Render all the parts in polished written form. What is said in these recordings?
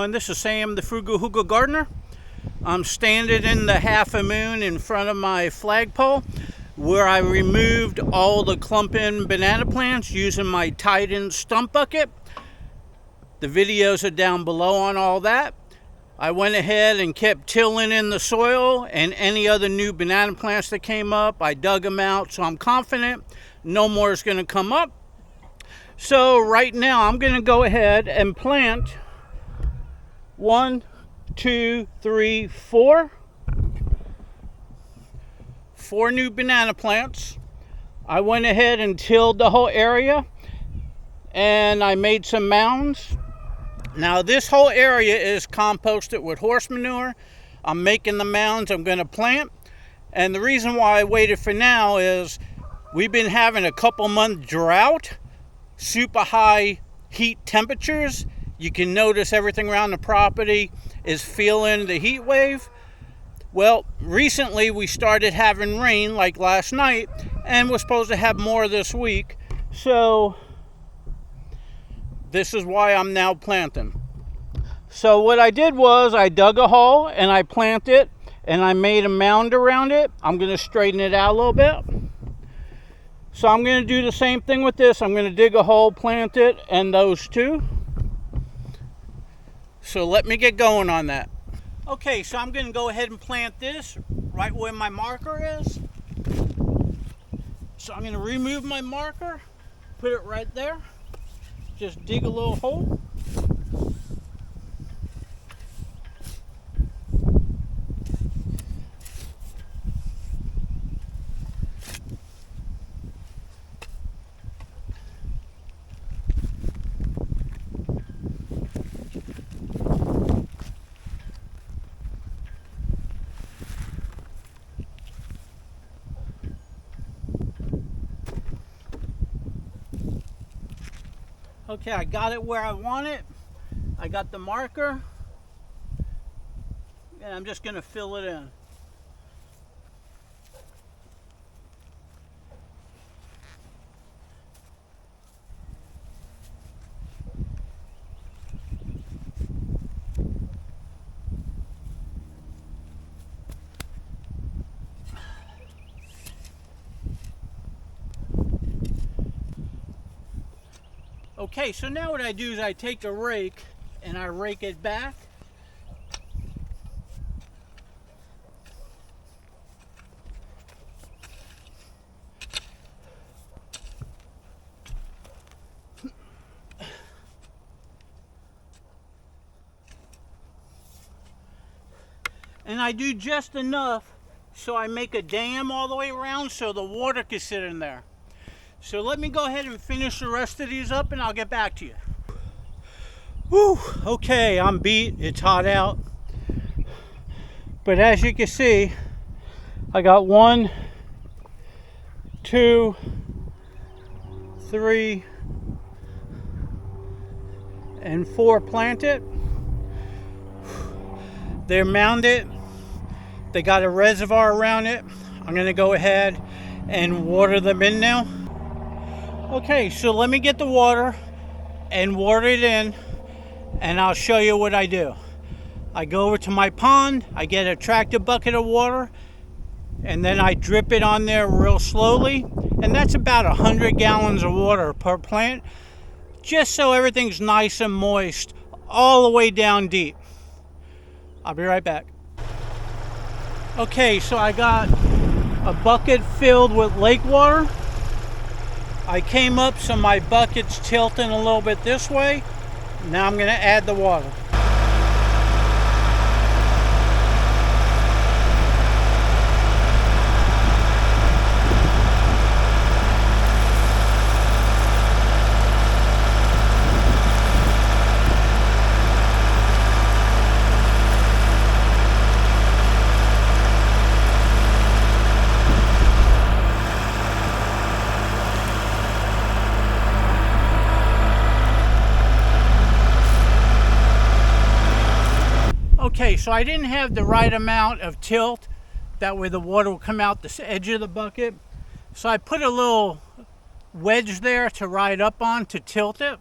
doing? This is Sam, the Frugal Hugel gardener. I'm standing in the half a moon in front of my flagpole where I removed all the clumping banana plants using my tied-in stump bucket. The videos are down below on all that. I went ahead and kept tilling in the soil, and any other new banana plants that came up, I dug them out, so I'm confident no more is going to come up. So right now I'm going to go ahead and plant 1, 2, 3, 4 new banana plants. I went ahead and tilled the whole area and I made some mounds. Now this whole area is composted with horse manure. I'm making the mounds I'm going to plant, and the reason why I waited for now is we've been having a couple-month drought, super high heat temperatures. You can notice everything around the property is feeling the heat wave. Well, recently we started having rain like last night, and we're supposed to have more this week. So this is why I'm now planting. So what I did was I dug a hole and I planted and I made a mound around it. I'm going to straighten it out a little bit. So I'm going to do the same thing with this. I'm going to dig a hole, plant it, and those two. So let me get going on that. Okay, so I'm going to go ahead and plant this right where my marker is. So I'm going to remove my marker, put it right there. Just dig a little hole. Okay, I got it where I want it. I got the marker, and I'm just going to fill it in. Okay, so now what I do is I take a rake and I rake it back. And I do just enough so I make a dam all the way around so the water can sit in there. So let me go ahead and finish the rest of these up and I'll get back to you. Whew, okay, I'm beat. It's hot out. But as you can see, I got 1, 2, 3, and 4 planted. They're mounded. They got a reservoir around it. I'm going to go ahead and water them in now. Okay, so let me get the water and water it in, and I'll show you what I do. I go over to my pond, I get a tractor bucket of water, and then I drip it on there real slowly, and that's about 100 gallons of water per plant, just so everything's nice and moist all the way down deep. I'll be right back. Okay, so I got a bucket filled with lake water. I came up so my bucket's tilting a little bit this way. Now I'm going to add the water. Okay, so I didn't have the right amount of tilt, that way the water will come out the edge of the bucket. So I put a little wedge there to ride up on to tilt it.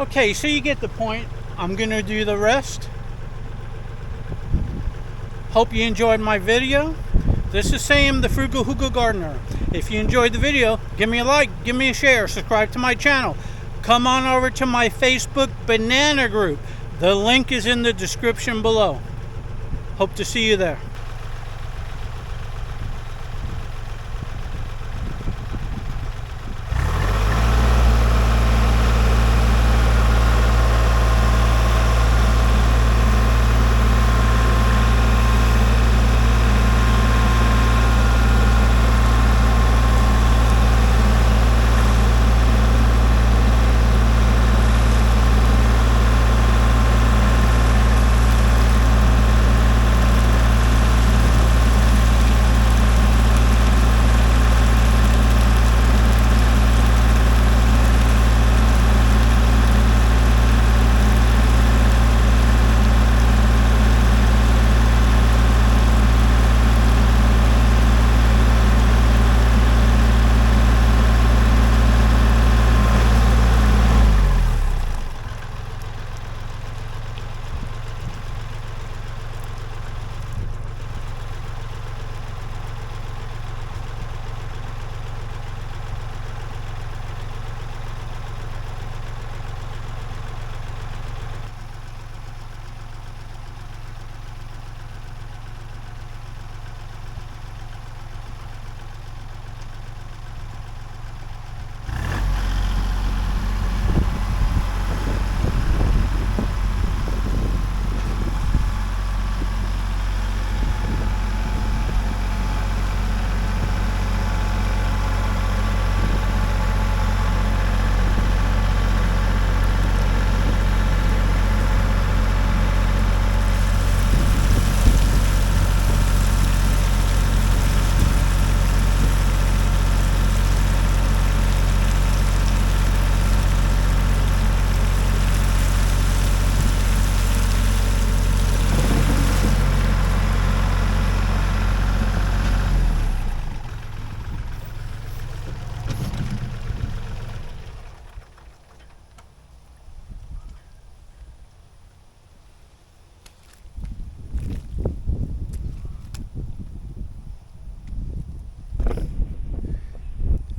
Okay, so you get the point. I'm gonna do the rest. Hope you enjoyed my video. This is Sam, the Frugal Hugel Gardener. If you enjoyed the video, give me a like, give me a share, subscribe to my channel. Come on over to my Facebook banana group. The link is in the description below. Hope to see you there.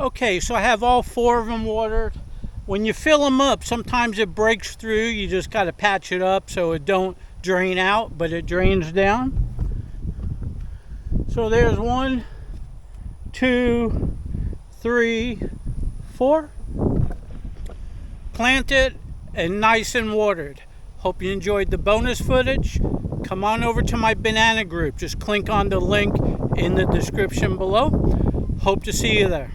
Okay, so I have all 4 of them watered. When you fill them up, sometimes it breaks through. You just got to patch it up so it don't drain out, but it drains down. So there's 1, 2, 3, 4. Planted and nice and watered. Hope you enjoyed the bonus footage. Come on over to my banana group. Just click on the link in the description below. Hope to see you there.